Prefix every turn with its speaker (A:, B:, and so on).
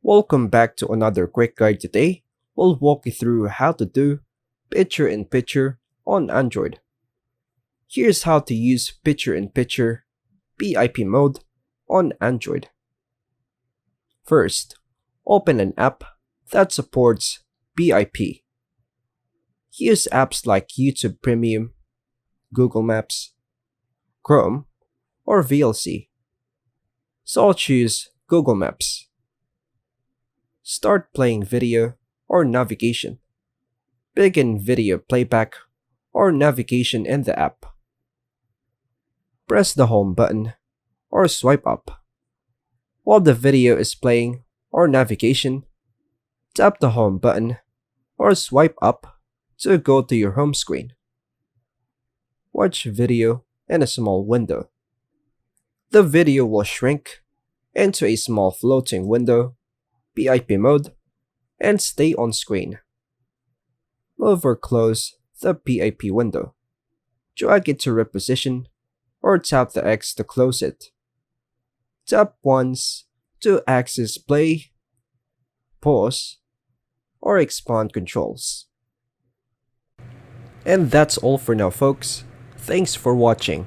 A: Welcome back to another quick guide. Today, we'll walk you through how to do picture-in-picture on Android. Here's how to use picture-in-picture BIP mode on Android. First, open an app that supports BIP. Use apps like YouTube Premium, Google Maps, Chrome, or VLC. So I'll choose Google Maps. Start playing video or navigation. Begin video playback or navigation in the app. Press the home button or swipe up. While the video is playing or navigation, tap the home button or swipe up to go to your home screen. Watch video in a small window. The video will shrink into a small floating window, BIP mode, and stay on screen. Move or close the BIP window. Drag it to reposition or tap the X to close it. Tap once to access play, pause, or expand controls. And that's all for now, folks. Thanks for watching.